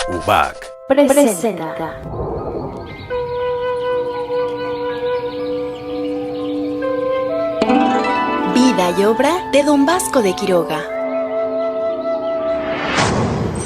UBAC presenta. Vida y obra de Don Vasco de Quiroga.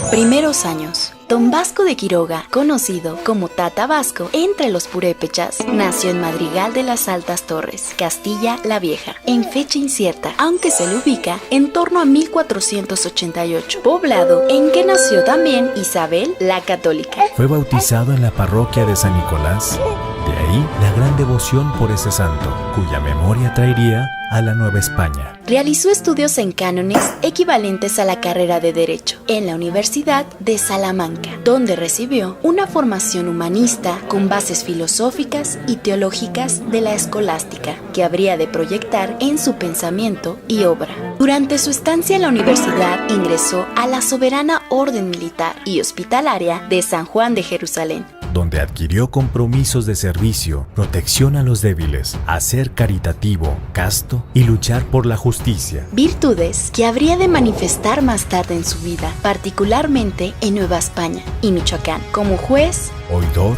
Primeros años. Don Vasco de Quiroga, conocido como Tata Vasco entre los purépechas, nació en Madrigal de las Altas Torres, Castilla la Vieja, en fecha incierta, aunque se le ubica en torno a 1488, poblado en que nació también Isabel la Católica. Fue bautizado en la parroquia de San Nicolás, de ahí la gran devoción por ese santo, cuya memoria traería a la Nueva España. Realizó estudios en cánones equivalentes a la carrera de Derecho en la Universidad de Salamanca, donde recibió una formación humanista con bases filosóficas y teológicas de la escolástica, que habría de proyectar en su pensamiento y obra. Durante su estancia en la universidad ingresó a la Soberana Orden Militar y Hospitalaria de San Juan de Jerusalén, donde adquirió compromisos de servicio, protección a los débiles, a ser caritativo, casto y luchar por la justicia. Virtudes que habría de manifestar más tarde en su vida, particularmente en Nueva España y Michoacán, como juez, oidor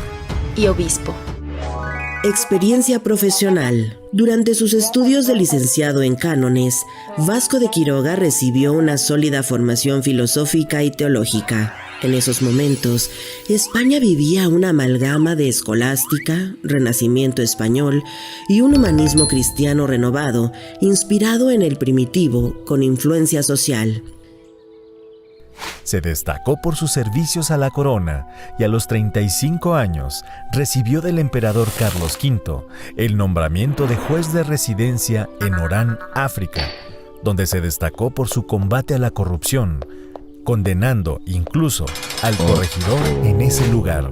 y obispo. Experiencia profesional. Durante sus estudios de licenciado en cánones, Vasco de Quiroga recibió una sólida formación filosófica y teológica. En esos momentos, España vivía una amalgama de escolástica, renacimiento español y un humanismo cristiano renovado, inspirado en el primitivo, con influencia social. Se destacó por sus servicios a la corona y a los 35 años recibió del emperador Carlos V el nombramiento de juez de residencia en Orán, África, donde se destacó por su combate a la corrupción, condenando incluso al corregidor en ese lugar.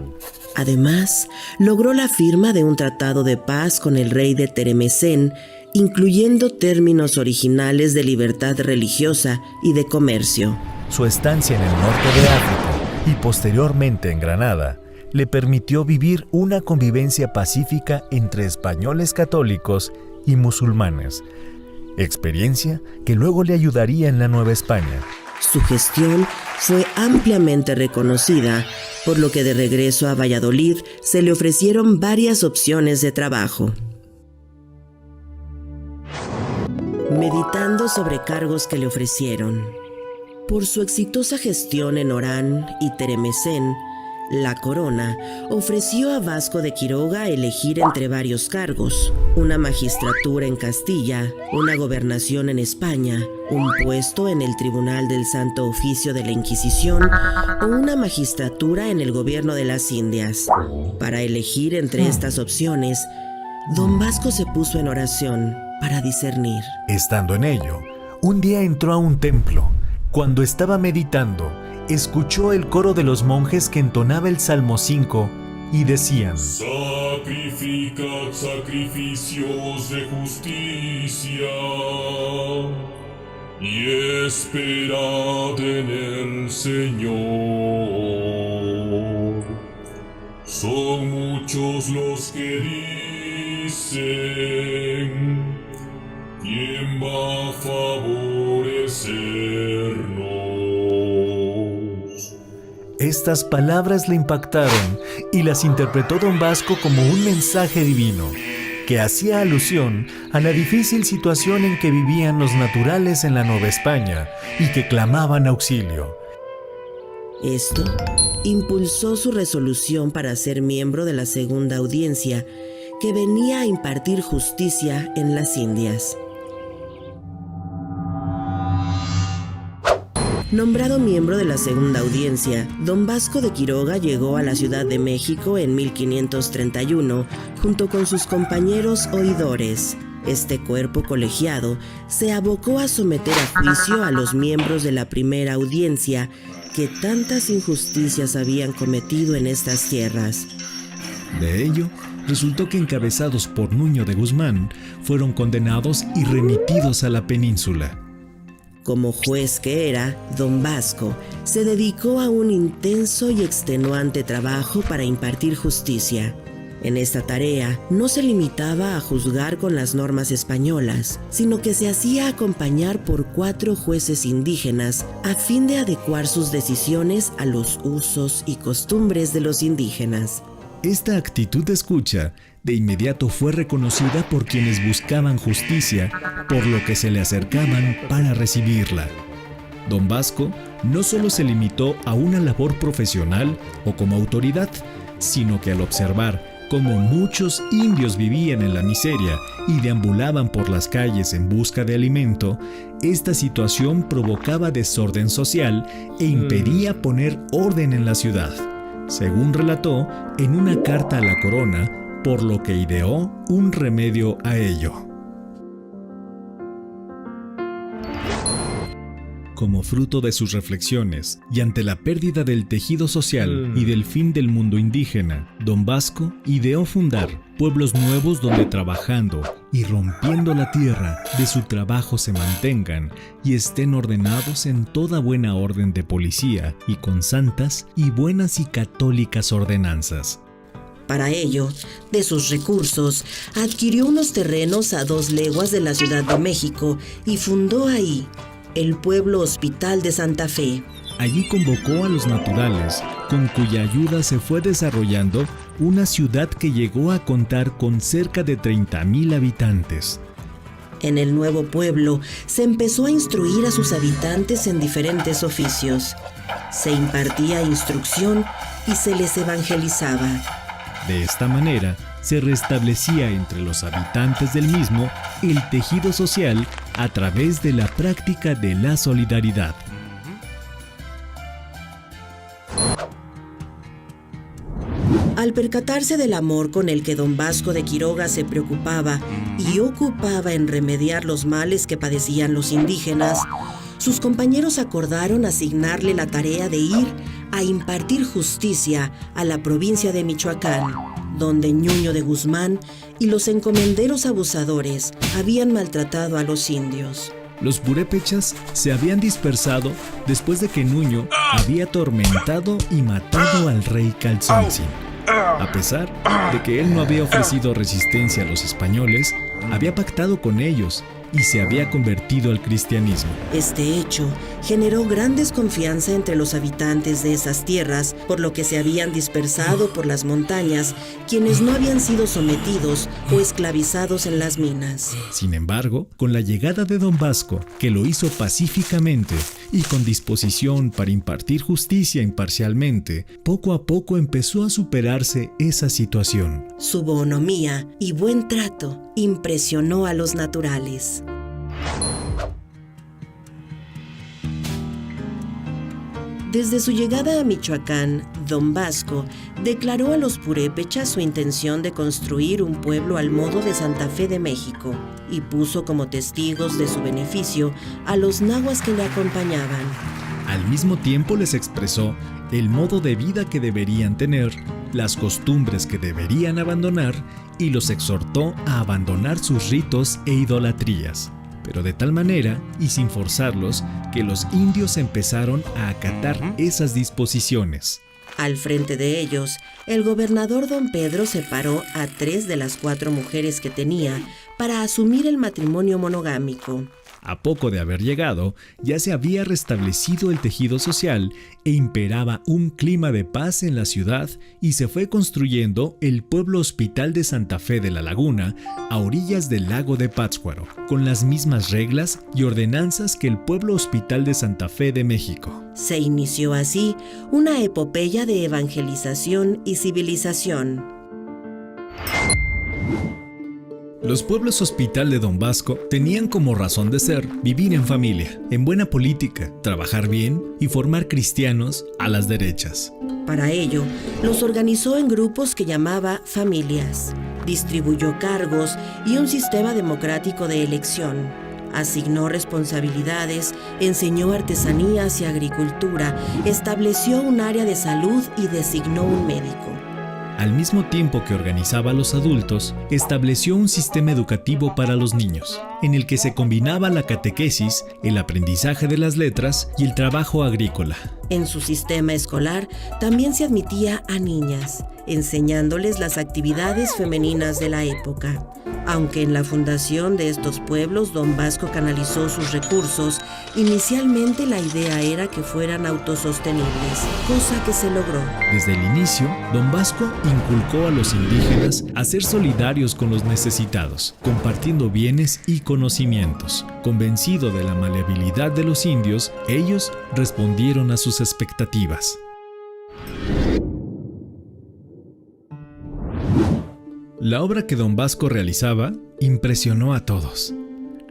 Además, logró la firma de un tratado de paz con el rey de Teremesén, incluyendo términos originales de libertad religiosa y de comercio. Su estancia en el norte de África y posteriormente en Granada le permitió vivir una convivencia pacífica entre españoles católicos y musulmanes, experiencia que luego le ayudaría en la Nueva España. Su gestión fue ampliamente reconocida, por lo que de regreso a Valladolid se le ofrecieron varias opciones de trabajo. Meditando sobre cargos que le ofrecieron. Por su exitosa gestión en Orán y Teremesén, la corona ofreció a Vasco de Quiroga elegir entre varios cargos: una magistratura en Castilla, una gobernación en España, un puesto en el Tribunal del Santo Oficio de la Inquisición o una magistratura en el gobierno de las Indias. Para elegir entre estas opciones, don Vasco se puso en oración para discernir. Estando en ello, un día entró a un templo. Cuando estaba meditando, escuchó el coro de los monjes que entonaba el Salmo 5 y decían: Sacrificad sacrificios de justicia y esperad en el Señor. Son muchos los que dicen: ¿quién va a favorecernos? Estas palabras le impactaron y las interpretó don Vasco como un mensaje divino, que hacía alusión a la difícil situación en que vivían los naturales en la Nueva España y que clamaban auxilio. Esto impulsó su resolución para ser miembro de la Segunda Audiencia, que venía a impartir justicia en las Indias. Nombrado miembro de la Segunda Audiencia, don Vasco de Quiroga llegó a la Ciudad de México en 1531 junto con sus compañeros oidores. Este cuerpo colegiado se abocó a someter a juicio a los miembros de la Primera Audiencia que tantas injusticias habían cometido en estas tierras. De ello, resultó que encabezados por Nuño de Guzmán, fueron condenados y remitidos a la península. Como juez que era, don Vasco se dedicó a un intenso y extenuante trabajo para impartir justicia. En esta tarea no se limitaba a juzgar con las normas españolas, sino que se hacía acompañar por 4 jueces indígenas a fin de adecuar sus decisiones a los usos y costumbres de los indígenas. Esta actitud de escucha de inmediato fue reconocida por quienes buscaban justicia, por lo que se le acercaban para recibirla. Don Vasco no solo se limitó a una labor profesional o como autoridad, sino que al observar cómo muchos indios vivían en la miseria y deambulaban por las calles en busca de alimento, esta situación provocaba desorden social e impedía poner orden en la ciudad, según relató en una carta a la corona, por lo que ideó un remedio a ello. Como fruto de sus reflexiones y ante la pérdida del tejido social y del fin del mundo indígena, Don Vasco ideó fundar pueblos nuevos donde trabajando y rompiendo la tierra de su trabajo se mantengan y estén ordenados en toda buena orden de policía y con santas y buenas y católicas ordenanzas. Para ello, de sus recursos, adquirió unos terrenos a 2 leguas de la Ciudad de México y fundó ahí el pueblo Hospital de Santa Fe. Allí convocó a los naturales, con cuya ayuda se fue desarrollando una ciudad que llegó a contar con cerca de 30,000 habitantes. En el nuevo pueblo se empezó a instruir a sus habitantes en diferentes oficios. Se impartía instrucción y se les evangelizaba. De esta manera, se restablecía entre los habitantes del mismo el tejido social a través de la práctica de la solidaridad. Al percatarse del amor con el que Don Vasco de Quiroga se preocupaba y ocupaba en remediar los males que padecían los indígenas, sus compañeros acordaron asignarle la tarea de ir a impartir justicia a la provincia de Michoacán, donde Ñuño de Guzmán y los encomenderos abusadores habían maltratado a los indios. Los purépechas se habían dispersado después de que Nuño había atormentado y matado al rey Calzoncin. A pesar de que él no había ofrecido resistencia a los españoles, había pactado con ellos y se había convertido al cristianismo. Este hecho generó gran desconfianza entre los habitantes de esas tierras, por lo que se habían dispersado por las montañas quienes no habían sido sometidos o esclavizados en las minas. Sin embargo, con la llegada de Don Vasco, que lo hizo pacíficamente y con disposición para impartir justicia imparcialmente, poco a poco empezó a superarse esa situación. Su bonomía y buen trato impresionó a los naturales. Desde su llegada a Michoacán, Don Vasco declaró a los purépechas su intención de construir un pueblo al modo de Santa Fe de México y puso como testigos de su beneficio a los nahuas que le acompañaban. Al mismo tiempo les expresó el modo de vida que deberían tener, las costumbres que deberían abandonar y los exhortó a abandonar sus ritos e idolatrías, pero de tal manera y sin forzarlos que los indios empezaron a acatar esas disposiciones. Al frente de ellos, el gobernador Don Pedro separó a 3 de las 4 mujeres que tenía para asumir el matrimonio monogámico. A poco de haber llegado, ya se había restablecido el tejido social e imperaba un clima de paz en la ciudad y se fue construyendo el pueblo Hospital de Santa Fe de la Laguna a orillas del lago de Pátzcuaro, con las mismas reglas y ordenanzas que el pueblo Hospital de Santa Fe de México. Se inició así una epopeya de evangelización y civilización. Los pueblos hospital de Don Vasco tenían como razón de ser vivir en familia, en buena política, trabajar bien y formar cristianos a las derechas. Para ello, los organizó en grupos que llamaba familias, distribuyó cargos y un sistema democrático de elección, asignó responsabilidades, enseñó artesanías y agricultura, estableció un área de salud y designó un médico. Al mismo tiempo que organizaba a los adultos, estableció un sistema educativo para los niños, en el que se combinaba la catequesis, el aprendizaje de las letras y el trabajo agrícola. En su sistema escolar también se admitía a niñas, enseñándoles las actividades femeninas de la época. Aunque en la fundación de estos pueblos Don Vasco canalizó sus recursos, inicialmente la idea era que fueran autosostenibles, cosa que se logró. Desde el inicio, Don Vasco inculcó a los indígenas a ser solidarios con los necesitados, compartiendo bienes y conocimientos. Convencido de la maleabilidad de los indios, ellos respondieron a sus expectativas. La obra que Don Vasco realizaba impresionó a todos,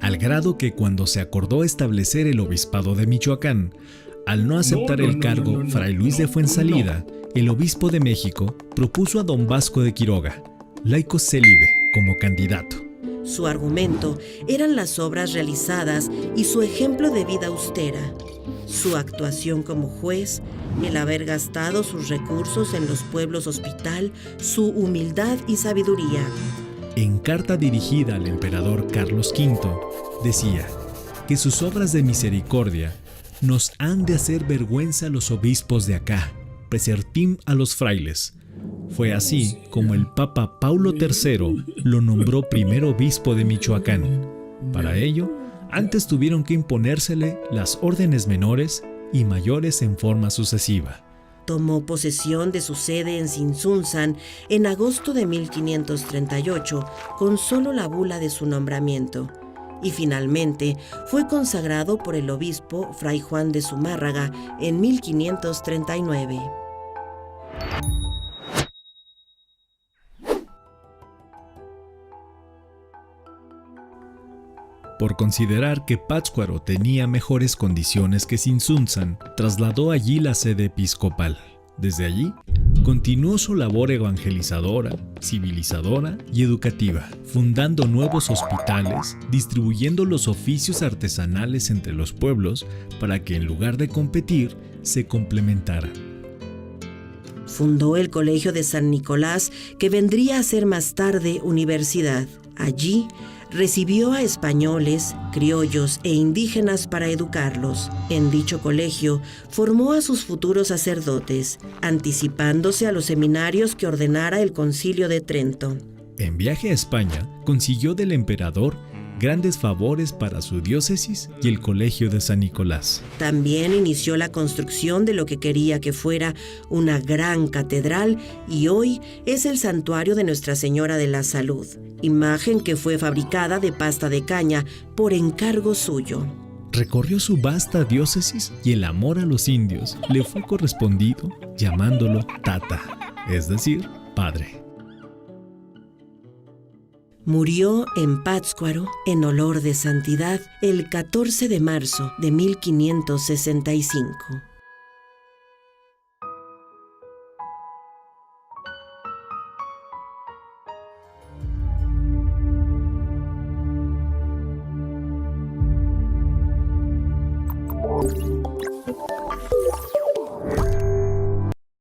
al grado que cuando se acordó establecer el obispado de Michoacán, al no aceptar el cargo Fray Luis de Fuensalida, el obispo de México propuso a Don Vasco de Quiroga, laico célibe, como candidato. Su argumento eran las obras realizadas y su ejemplo de vida austera, su actuación como juez, el haber gastado sus recursos en los pueblos hospital, su humildad y sabiduría. En carta dirigida al emperador Carlos V, decía que sus obras de misericordia nos han de hacer vergüenza a los obispos de acá, presertim a los frailes. Fue así como el Papa Paulo III lo nombró primer obispo de Michoacán. Para ello, antes tuvieron que imponérsele las órdenes menores y mayores en forma sucesiva. Tomó posesión de su sede en Tzintzuntzan en agosto de 1538, con solo la bula de su nombramiento, y finalmente fue consagrado por el obispo Fray Juan de Zumárraga en 1539. Por considerar que Pátzcuaro tenía mejores condiciones que Tzintzuntzan, trasladó allí la sede episcopal. Desde allí, continuó su labor evangelizadora, civilizadora y educativa, fundando nuevos hospitales, distribuyendo los oficios artesanales entre los pueblos para que en lugar de competir, se complementaran. Fundó el Colegio de San Nicolás, que vendría a ser más tarde universidad. Allí, recibió a españoles, criollos e indígenas para educarlos. En dicho colegio, formó a sus futuros sacerdotes, anticipándose a los seminarios que ordenara el Concilio de Trento. En viaje a España, consiguió del emperador grandes favores para su diócesis y el Colegio de San Nicolás. También inició la construcción de lo que quería que fuera una gran catedral y hoy es el santuario de Nuestra Señora de la Salud, imagen que fue fabricada de pasta de caña por encargo suyo. Recorrió su vasta diócesis y el amor a los indios le fue correspondido llamándolo Tata, es decir, padre. Murió en Pátzcuaro, en olor de santidad, el 14 de marzo de 1565.